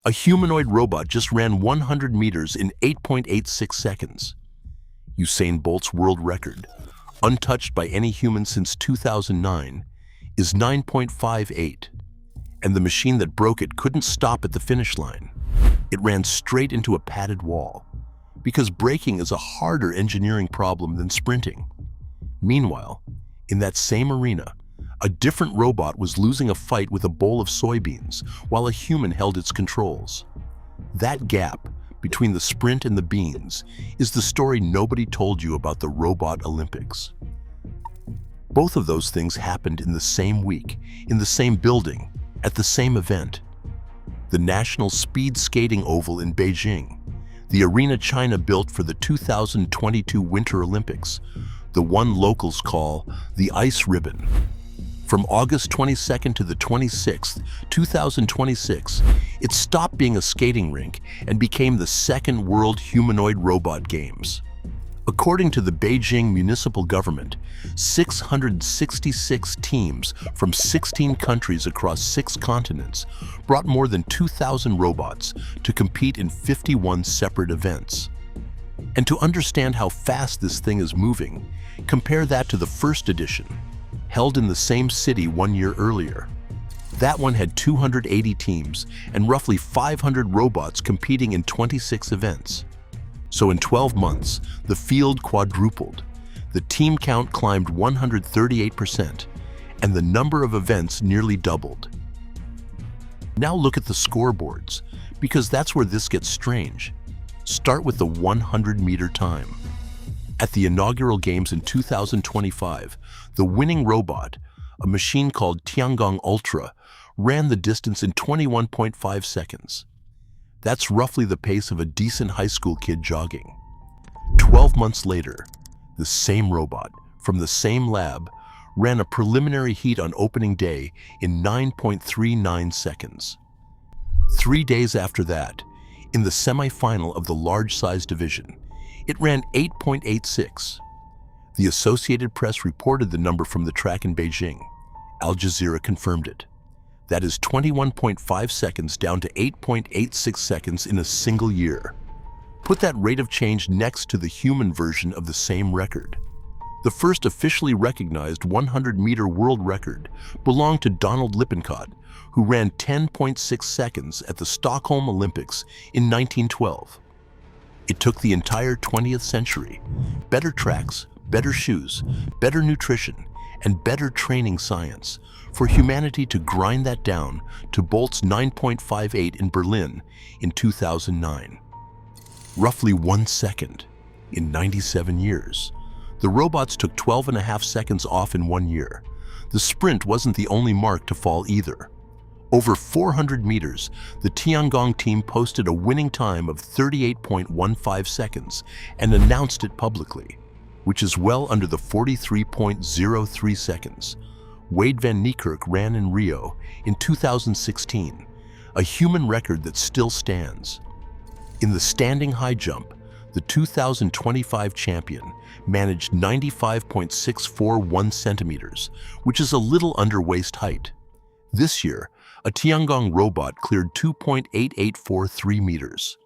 A humanoid robot just ran 100 meters in 8.86 seconds. Usain Bolt's world record, untouched by any human since 2009, is 9.58, and the machine that broke it couldn't stop at the finish line. It ran straight into a padded wall, because braking is a harder engineering problem than sprinting. Meanwhile, in that same arena, a different robot was losing a fight with a bowl of soybeans while a human held its controls. That gap between the sprint and the beans is the story nobody told you about the Robot Olympics. Both of those things happened in the same week, in the same building, at the same event. The National Speed Skating Oval in Beijing, the arena China built for the 2022 Winter Olympics, the one locals call the Ice Ribbon. From August 22nd to the 26th, 2026, it stopped being a skating rink and became the second World Humanoid Robot Games. According to the Beijing municipal government, 666 teams from 16 countries across 6 continents brought more than 2,000 robots to compete in 51 separate events. And to understand how fast this thing is moving, compare that to the first edition, held in the same city 1 year earlier. That one had 280 teams and roughly 500 robots competing in 26 events. So in 12 months, the field quadrupled, the team count climbed 138%, and the number of events nearly doubled. Now look at the scoreboards, because that's where this gets strange. Start with the 100-meter time. At the inaugural Games in 2025, the winning robot, a machine called Tiangong Ultra, ran the distance in 21.5 seconds. That's roughly the pace of a decent high school kid jogging. 12 months later, the same robot, from the same lab, ran a preliminary heat on opening day in 9.39 seconds. 3 days after that, in the semi-final of the large-size division, it ran 8.86. The Associated Press reported the number from the track in Beijing. Al Jazeera confirmed it. That is 21.5 seconds down to 8.86 seconds in a single year. Put that rate of change next to the human version of the same record. The first officially recognized 100-meter world record belonged to Donald Lippincott, who ran 10.6 seconds at the Stockholm Olympics in 1912. It took the entire 20th century, better tracks, better shoes, better nutrition, and better training science for humanity to grind that down to Bolt's 9.58 in Berlin in 2009. Roughly 1 second in 97 years. The robots took 12.5 seconds off in 1 year. The sprint wasn't the only mark to fall either. Over 400 meters, the Tiangong team posted a winning time of 38.15 seconds and announced it publicly, which is well under the 43.03 seconds Wade van Niekerk ran in Rio in 2016, a human record that still stands. In the standing high jump, the 2025 champion managed 95.641 centimeters, which is a little under waist height. This year, a Tiangong robot cleared 2.8843 meters.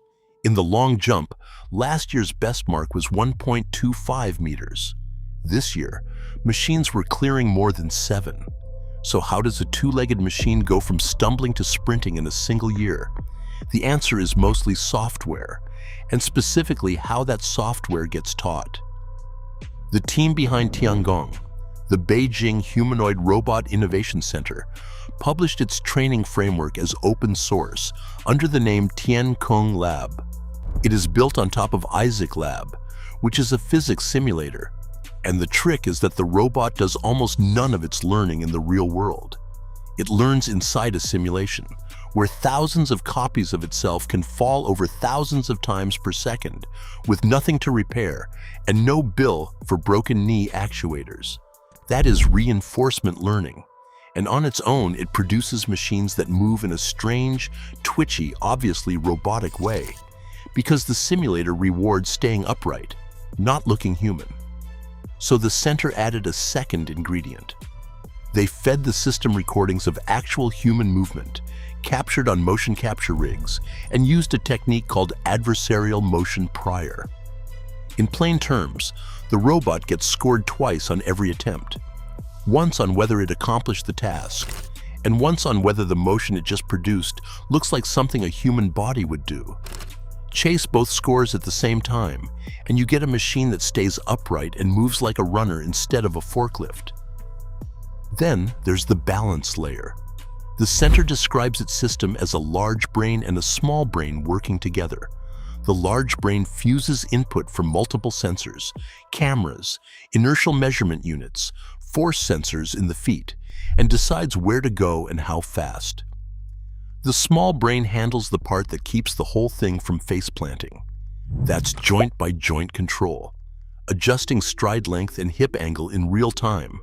In the long jump, last year's best mark was 1.25 meters. This year, machines were clearing more than 7. So how does a two-legged machine go from stumbling to sprinting in a single year? The answer is mostly software, and specifically how that software gets taught. The team behind Tiangong, the Beijing Humanoid Robot Innovation Center, published its training framework as open source under the name Tiangong Lab. It is built on top of Isaac Lab, which is a physics simulator. And the trick is that the robot does almost none of its learning in the real world. It learns inside a simulation, where thousands of copies of itself can fall over thousands of times per second, with nothing to repair and no bill for broken knee actuators. That is reinforcement learning. And on its own, it produces machines that move in a strange, twitchy, obviously robotic way, because the simulator rewards staying upright, not looking human. So the center added a second ingredient. They fed the system recordings of actual human movement, captured on motion capture rigs, and used a technique called adversarial motion prior. In plain terms, the robot gets scored twice on every attempt. Once on whether it accomplished the task, and once on whether the motion it just produced looks like something a human body would do. Chase both scores at the same time, and you get a machine that stays upright and moves like a runner instead of a forklift. Then there's the balance layer. The center describes its system as a large brain and a small brain working together. The large brain fuses input from multiple sensors, cameras, inertial measurement units, force sensors in the feet, and decides where to go and how fast. The small brain handles the part that keeps the whole thing from face planting. That's joint-by-joint control, adjusting stride length and hip angle in real time,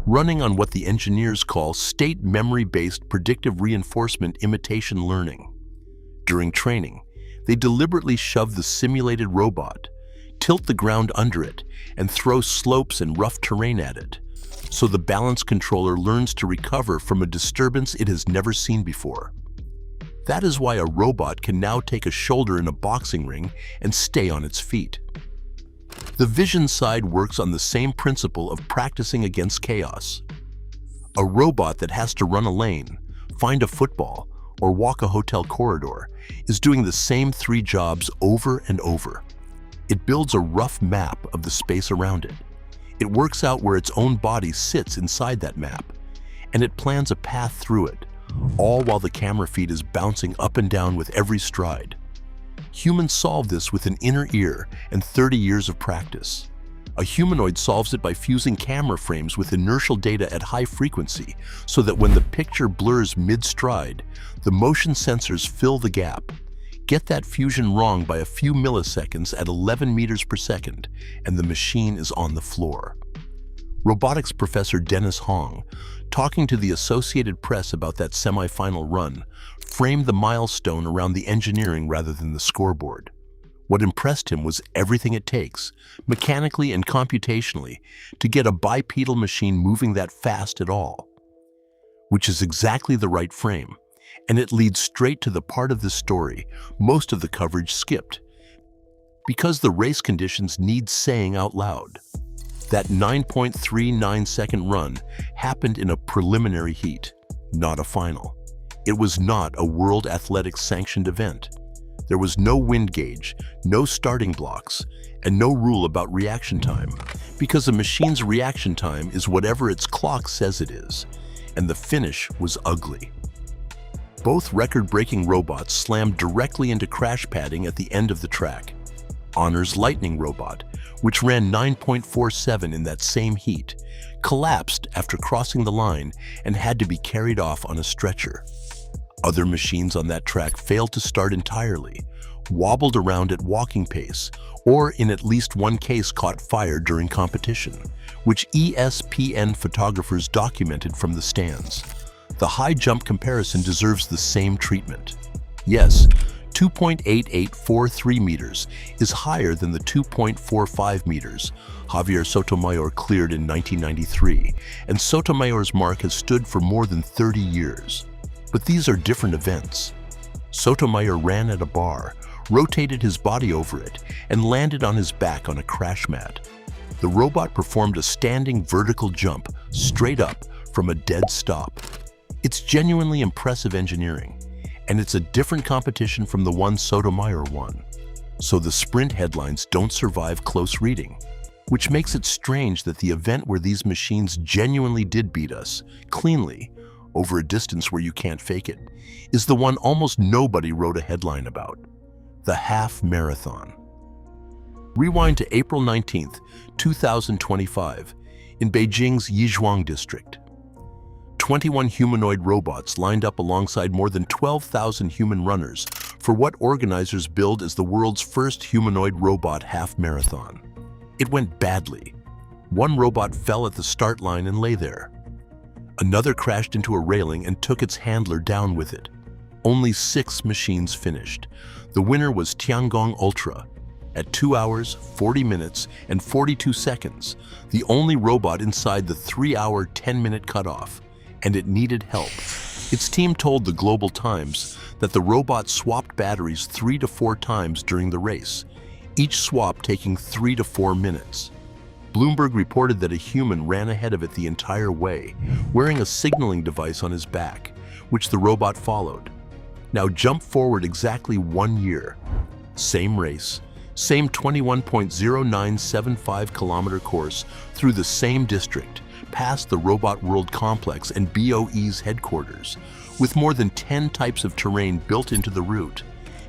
running on what the engineers call state memory-based predictive reinforcement imitation learning. During training, they deliberately shove the simulated robot, tilt the ground under it, and throw slopes and rough terrain at it, so the balance controller learns to recover from a disturbance it has never seen before. That is why a robot can now take a shoulder in a boxing ring and stay on its feet. The vision side works on the same principle of practicing against chaos. A robot that has to run a lane, find a football, or walk a hotel corridor is doing the same 3 jobs over and over. It builds a rough map of the space around it. It works out where its own body sits inside that map, and it plans a path through it, all while the camera feed is bouncing up and down with every stride. Humans solve this with an inner ear and 30 years of practice. A humanoid solves it by fusing camera frames with inertial data at high frequency so that when the picture blurs mid-stride, the motion sensors fill the gap. Get that fusion wrong by a few milliseconds at 11 meters per second, and the machine is on the floor. Robotics professor Dennis Hong, talking to the Associated Press about that semi-final run, framed the milestone around the engineering rather than the scoreboard. What impressed him was everything it takes, mechanically and computationally, to get a bipedal machine moving that fast at all. Which is exactly the right frame, and it leads straight to the part of the story most of the coverage skipped, because the race conditions need saying out loud. That 9.39-second run happened in a preliminary heat, not a final. It was not a World Athletics sanctioned event. There was no wind gauge, no starting blocks, and no rule about reaction time, because a machine's reaction time is whatever its clock says it is, and the finish was ugly. Both record-breaking robots slammed directly into crash padding at the end of the track. Honor's Lightning robot, which ran 9.47 in that same heat, collapsed after crossing the line and had to be carried off on a stretcher. Other machines on that track failed to start entirely, wobbled around at walking pace, or in at least one case caught fire during competition, which ESPN photographers documented from the stands. The high jump comparison deserves the same treatment. Yes, 2.8843 meters is higher than the 2.45 meters Javier Sotomayor cleared in 1993, and Sotomayor's mark has stood for more than 30 years. But these are different events. Sotomayor ran at a bar, rotated his body over it, and landed on his back on a crash mat. The robot performed a standing vertical jump straight up from a dead stop. It's genuinely impressive engineering, and it's a different competition from the one Sotomayor won. So the sprint headlines don't survive close reading, which makes it strange that the event where these machines genuinely did beat us, cleanly, over a distance where you can't fake it, is the one almost nobody wrote a headline about: the half marathon. Rewind to April 19th, 2025, in Beijing's Yizhuang district. 21 humanoid robots lined up alongside more than 12,000 human runners for what organizers billed as the world's first humanoid robot half marathon. It went badly. One robot fell at the start line and lay there. Another crashed into a railing and took its handler down with it. Only 6 machines finished. The winner was Tiangong Ultra. At 2 hours, 40 minutes, and 42 seconds, the only robot inside the 3-hour, 10-minute cutoff, and it needed help. Its team told the Global Times that the robot swapped batteries 3 to 4 times during the race, each swap taking 3 to 4 minutes. Bloomberg reported that a human ran ahead of it the entire way, wearing a signaling device on his back, which the robot followed. Now jump forward exactly 1 year. Same race, same 21.0975-kilometer course through the same district, past the Robot World Complex and BOE's headquarters, with more than 10 types of terrain built into the route,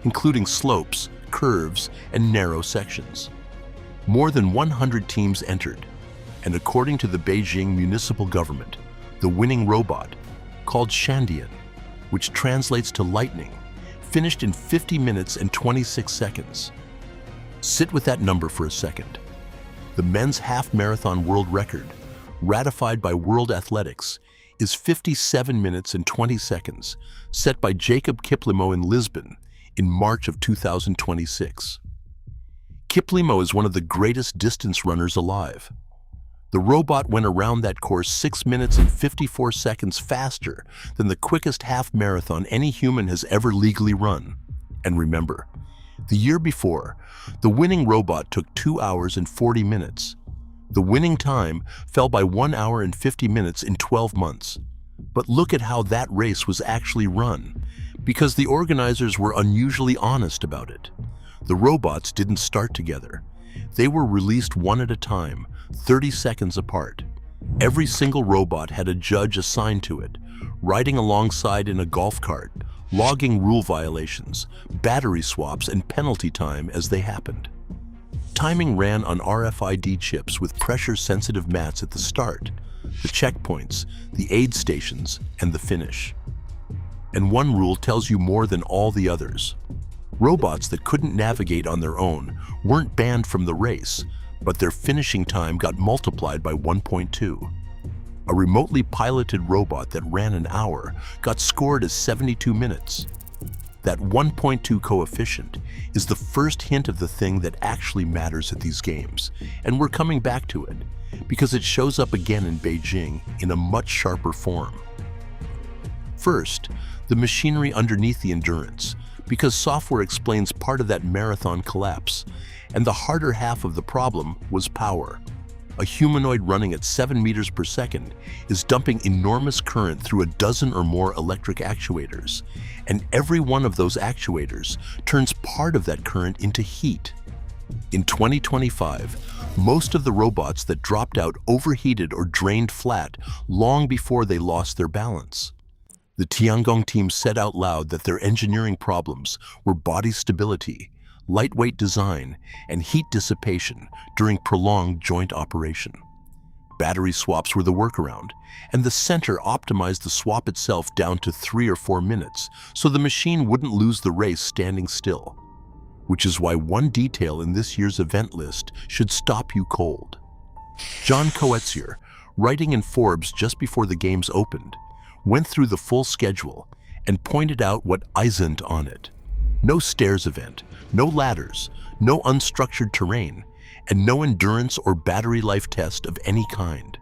including slopes, curves, and narrow sections. More than 100 teams entered, and according to the Beijing municipal government, the winning robot, called Shandian, which translates to lightning, finished in 50 minutes and 26 seconds. Sit with that number for a second. The men's half-marathon world record, ratified by World Athletics, is 57 minutes and 20 seconds, set by Jacob Kiplimo in Lisbon in March of 2026. Kiplimo is one of the greatest distance runners alive. The robot went around that course 6 minutes and 54 seconds faster than the quickest half marathon any human has ever legally run. And remember, the year before, the winning robot took 2 hours and 40 minutes. The winning time fell by 1 hour and 50 minutes in 12 months. But look at how that race was actually run, because the organizers were unusually honest about it. The robots didn't start together. They were released one at a time, 30 seconds apart. Every single robot had a judge assigned to it, riding alongside in a golf cart, logging rule violations, battery swaps, and penalty time as they happened. Timing ran on RFID chips with pressure-sensitive mats at the start, the checkpoints, the aid stations, and the finish. And one rule tells you more than all the others. Robots that couldn't navigate on their own weren't banned from the race, but their finishing time got multiplied by 1.2. A remotely piloted robot that ran an hour got scored as 72 minutes. That 1.2 coefficient is the first hint of the thing that actually matters at these games, and we're coming back to it, because it shows up again in Beijing in a much sharper form. First, the machinery underneath the endurance, because software explains part of that marathon collapse, and the harder half of the problem was power. A humanoid running at 7 meters per second is dumping enormous current through a dozen or more electric actuators, and every one of those actuators turns part of that current into heat. In 2025, most of the robots that dropped out overheated or drained flat long before they lost their balance. The Tiangong team said out loud that their engineering problems were body stability, lightweight design, and heat dissipation during prolonged joint operation. Battery swaps were the workaround, and the center optimized the swap itself down to 3 or 4 minutes so the machine wouldn't lose the race standing still. Which is why one detail in this year's event list should stop you cold. John Coetzier, writing in Forbes just before the games opened, went through the full schedule and pointed out what isn't on it. No stairs event, no ladders, no unstructured terrain, and no endurance or battery life test of any kind.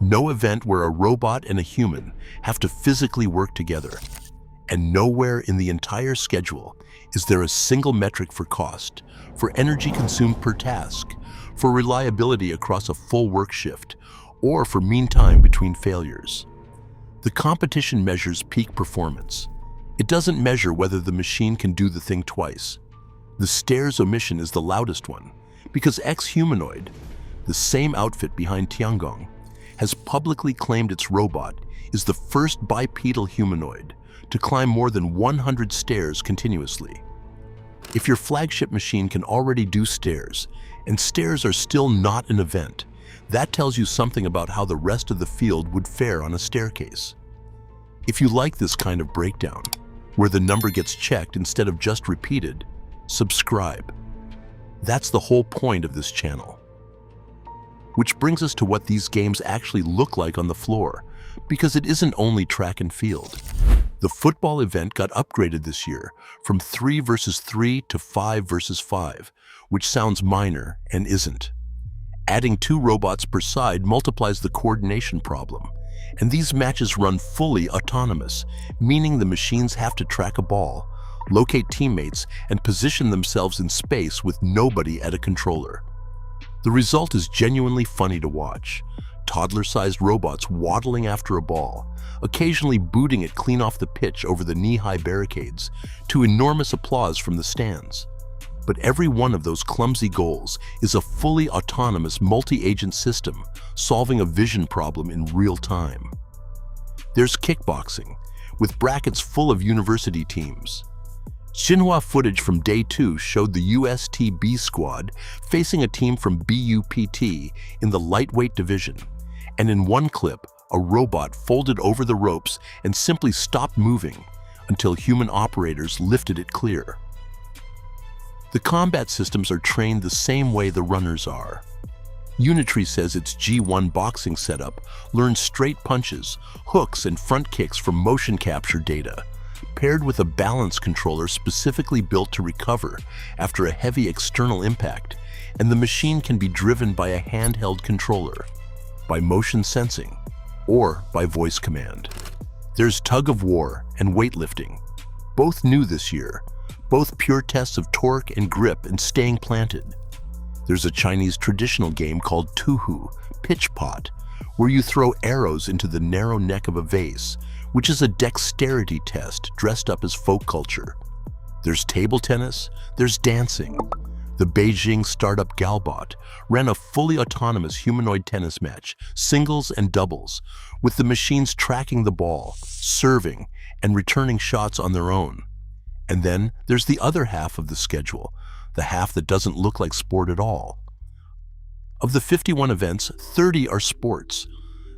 No event where a robot and a human have to physically work together. And nowhere in the entire schedule is there a single metric for cost, for energy consumed per task, for reliability across a full work shift, or for mean time between failures. The competition measures peak performance. It doesn't measure whether the machine can do the thing twice. The stairs omission is the loudest one, because X-Humanoid, the same outfit behind Tiangong, has publicly claimed its robot is the first bipedal humanoid to climb more than 100 stairs continuously. If your flagship machine can already do stairs, and stairs are still not an event, that tells you something about how the rest of the field would fare on a staircase. If you like this kind of breakdown, where the number gets checked instead of just repeated, subscribe. That's the whole point of this channel. Which brings us to what these games actually look like on the floor, because it isn't only track and field. The football event got upgraded this year from 3 versus 3 to 5 versus 5, which sounds minor and isn't. Adding 2 robots per side multiplies the coordination problem, And these matches run fully autonomous, meaning the machines have to track a ball, locate teammates, and position themselves in space with nobody at a controller. The result is genuinely funny to watch. Toddler-sized robots waddling after a ball, occasionally booting it clean off the pitch over the knee-high barricades, to enormous applause from the stands. But every one of those clumsy goals is a fully autonomous multi-agent system solving a vision problem in real time. There's kickboxing, with brackets full of university teams. Xinhua footage from Day 2 showed the USTB squad facing a team from BUPT in the lightweight division. And in one clip, a robot folded over the ropes and simply stopped moving until human operators lifted it clear. The combat systems are trained the same way the runners are. Unitree says its G1 boxing setup learns straight punches, hooks, and front kicks from motion capture data, paired with a balance controller specifically built to recover after a heavy external impact, and the machine can be driven by a handheld controller, by motion sensing, or by voice command. There's tug of war and weightlifting, both new this year, both pure tests of torque and grip and staying planted. There's a Chinese traditional game called Tuhu, pitch pot, where you throw arrows into the narrow neck of a vase, which is a dexterity test dressed up as folk culture. There's table tennis, there's dancing. The Beijing startup Galbot ran a fully autonomous humanoid tennis match, singles and doubles, with the machines tracking the ball, serving, and returning shots on their own. And then there's the other half of the schedule, the half that doesn't look like sport at all. Of the 51 events, 30 are sports.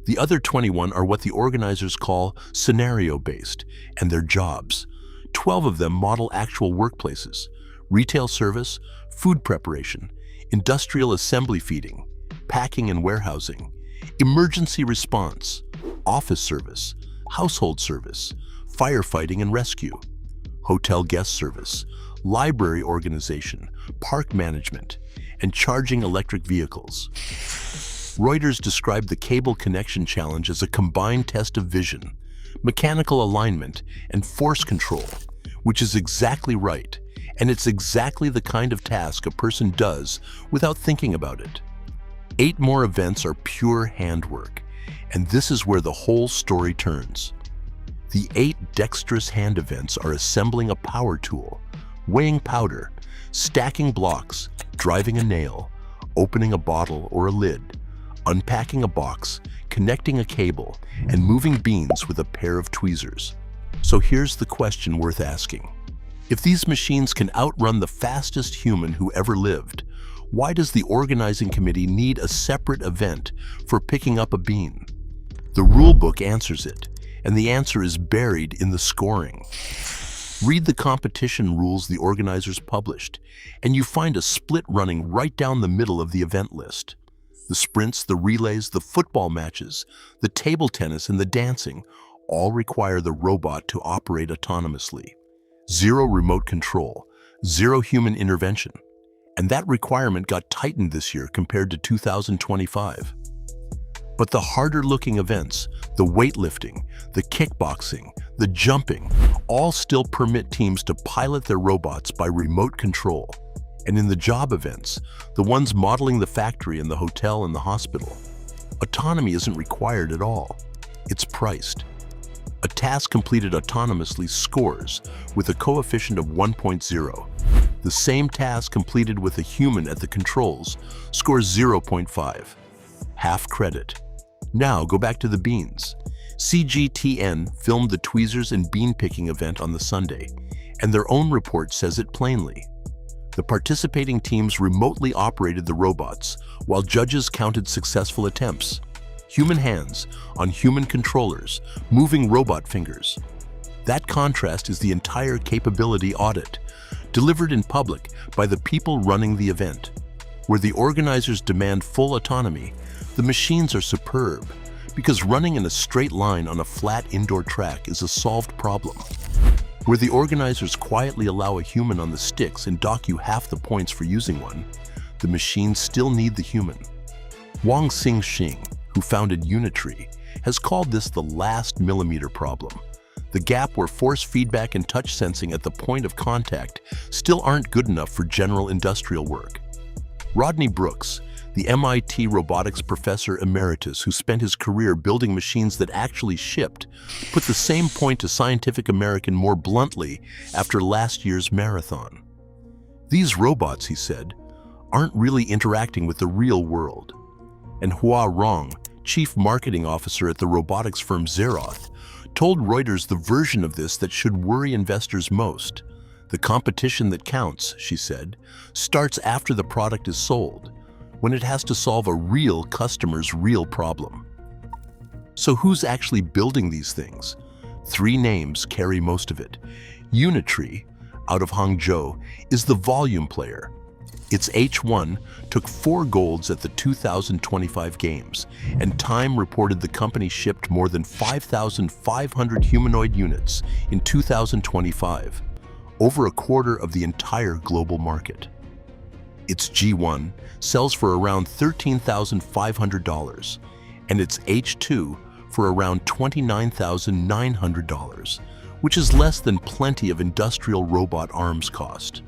The other 21 are what the organizers call scenario-based, and they're jobs. 12 of them model actual workplaces: retail service, food preparation, industrial assembly feeding, packing and warehousing, emergency response, office service, household service, firefighting and rescue, hotel guest service, library organization, park management, and charging electric vehicles. Reuters described the cable connection challenge as a combined test of vision, mechanical alignment, and force control, which is exactly right, and it's exactly the kind of task a person does without thinking about it. 8 more events are pure handwork, and this is where the whole story turns. The 8 dexterous hand events are assembling a power tool, weighing powder, stacking blocks, driving a nail, opening a bottle or a lid, unpacking a box, connecting a cable, and moving beans with a pair of tweezers. So here's the question worth asking. If these machines can outrun the fastest human who ever lived, why does the organizing committee need a separate event for picking up a bean? The rulebook answers it, and the answer is buried in the scoring. Read the competition rules the organizers published, and you find a split running right down the middle of the event list. The sprints, the relays, the football matches, the table tennis, and the dancing all require the robot to operate autonomously. 0 remote control, 0 human intervention. And that requirement got tightened this year compared to 2025. But the harder-looking events, the weightlifting, the kickboxing, the jumping, all still permit teams to pilot their robots by remote control. And in the job events, the ones modeling the factory and the hotel and the hospital, autonomy isn't required at all. It's priced. A task completed autonomously scores with a coefficient of 1.0. The same task completed with a human at the controls scores 0.5. Half credit. Now go back to the beans. CGTN filmed the tweezers and bean picking event on the Sunday, and their own report says it plainly. The participating teams remotely operated the robots, while judges counted successful attempts. Human hands on human controllers, moving robot fingers. That contrast is the entire capability audit, delivered in public by the people running the event. Where the organizers demand full autonomy, the machines are superb, because running in a straight line on a flat indoor track is a solved problem. Where the organizers quietly allow a human on the sticks and dock you half the points for using one, the machines still need the human. Wang Xingxing, who founded Unitree, has called this the last millimeter problem, the gap where force feedback and touch sensing at the point of contact still aren't good enough for general industrial work. Rodney Brooks, the MIT robotics professor emeritus who spent his career building machines that actually shipped, put the same point to Scientific American more bluntly after last year's marathon. These robots, he said, aren't really interacting with the real world. And Hua Rong, chief marketing officer at the robotics firm Xeroth, told Reuters the version of this that should worry investors most. The competition that counts, she said, starts after the product is sold, when it has to solve a real customer's real problem. So who's actually building these things? Three names carry most of it. Unitree, out of Hangzhou, is the volume player. Its H1 took 4 golds at the 2025 Games, and Time reported the company shipped more than 5,500 humanoid units in 2025, over a quarter of the entire global market. Its G1 sells for around $13,500, and its H2 for around $29,900, which is less than plenty of industrial robot arms cost.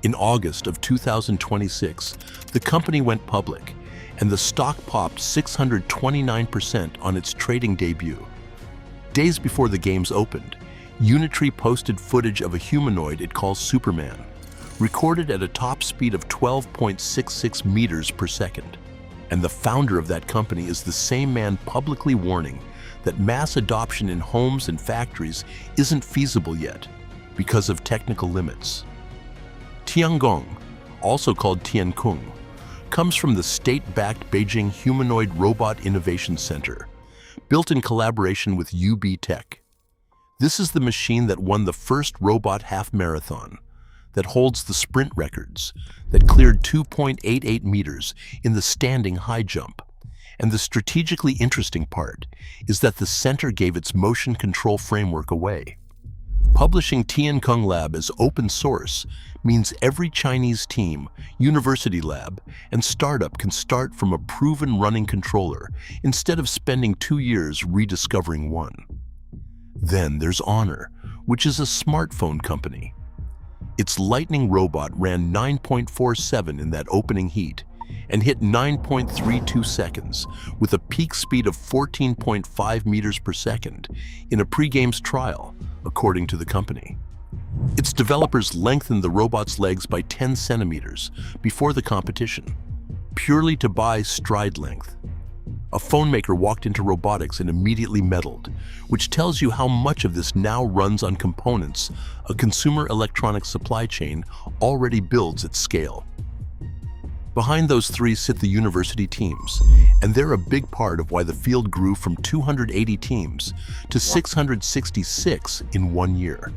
In August of 2026, the company went public, and the stock popped 629% on its trading debut. Days before the Games opened, Unitree posted footage of a humanoid it calls Superman, recorded at a top speed of 12.66 meters per second. And the founder of that company is the same man publicly warning that mass adoption in homes and factories isn't feasible yet because of technical limits. Tiangong, also called Tiangong, comes from the state-backed Beijing Humanoid Robot Innovation Center, built in collaboration with UB Tech. This is the machine that won the first robot half marathon, that holds the sprint records, that cleared 2.88 meters in the standing high jump. And the strategically interesting part is that the center gave its motion control framework away. Publishing Tiangong Lab as open source means every Chinese team, university lab, and startup can start from a proven running controller instead of spending 2 years rediscovering one. Then there's Honor, which is a smartphone company. Its Lightning robot ran 9.47 in that opening heat and hit 9.32 seconds with a peak speed of 14.5 meters per second in a pre-games trial, according to the company. Its developers lengthened the robot's legs by 10 centimeters before the competition, purely to buy stride length. A phone maker walked into robotics and immediately meddled, which tells you how much of this now runs on components a consumer electronics supply chain already builds at scale. Behind those three sit the university teams, and they're a big part of why the field grew from 280 teams to 666 in 1 year.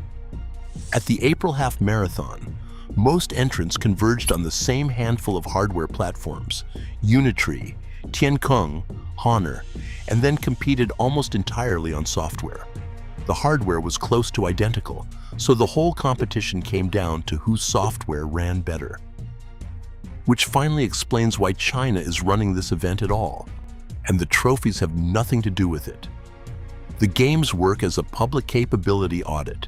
At the April half marathon, most entrants converged on the same handful of hardware platforms, Unitree, Tiangong, Honor, and then competed almost entirely on software. The hardware was close to identical, so the whole competition came down to whose software ran better. Which finally explains why China is running this event at all, and the trophies have nothing to do with it. The games work as a public capability audit.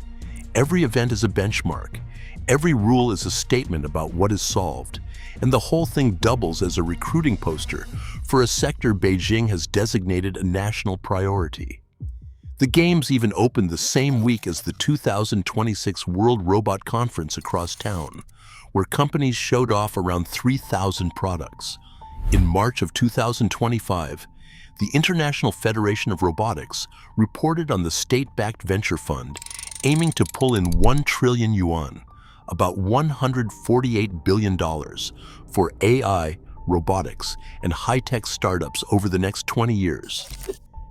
Every event is a benchmark. Every rule is a statement about what is solved, and the whole thing doubles as a recruiting poster for a sector Beijing has designated a national priority. The Games even opened the same week as the 2026 World Robot Conference across town, where companies showed off around 3,000 products. In March of 2025, the International Federation of Robotics reported on the state-backed venture fund aiming to pull in 1 trillion yuan, about $148 billion, for AI, robotics, and high-tech startups over the next 20 years.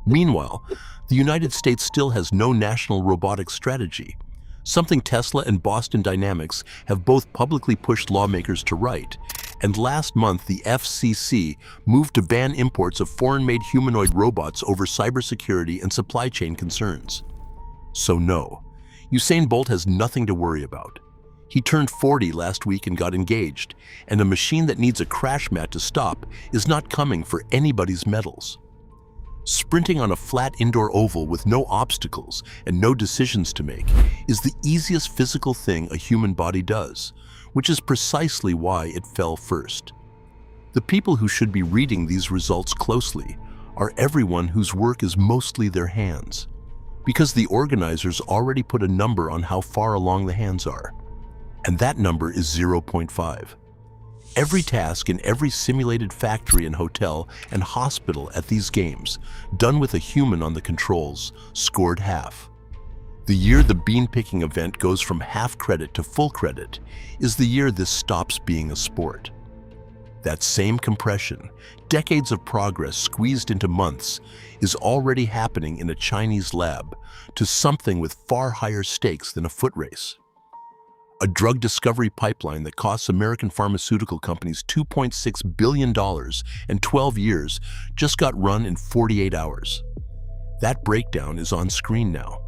Meanwhile, the United States still has no national robotics strategy, something Tesla and Boston Dynamics have both publicly pushed lawmakers to write, and last month the FCC moved to ban imports of foreign-made humanoid robots over cybersecurity and supply chain concerns. So no, Usain Bolt has nothing to worry about. He turned 40 last week and got engaged, and a machine that needs a crash mat to stop is not coming for anybody's medals. Sprinting on a flat indoor oval with no obstacles and no decisions to make is the easiest physical thing a human body does, which is precisely why it fell first. The people who should be reading these results closely are everyone whose work is mostly their hands, because the organizers already put a number on how far along the hands are, and that number is 0.5. Every task in every simulated factory and hotel and hospital at these games, done with a human on the controls, scored half. The year the bean-picking event goes from half credit to full credit is the year this stops being a sport. That same compression, decades of progress squeezed into months, is already happening in a Chinese lab to something with far higher stakes than a foot race. A drug discovery pipeline that costs American pharmaceutical companies $2.6 billion and 12 years just got run in 48 hours. That breakdown is on screen now.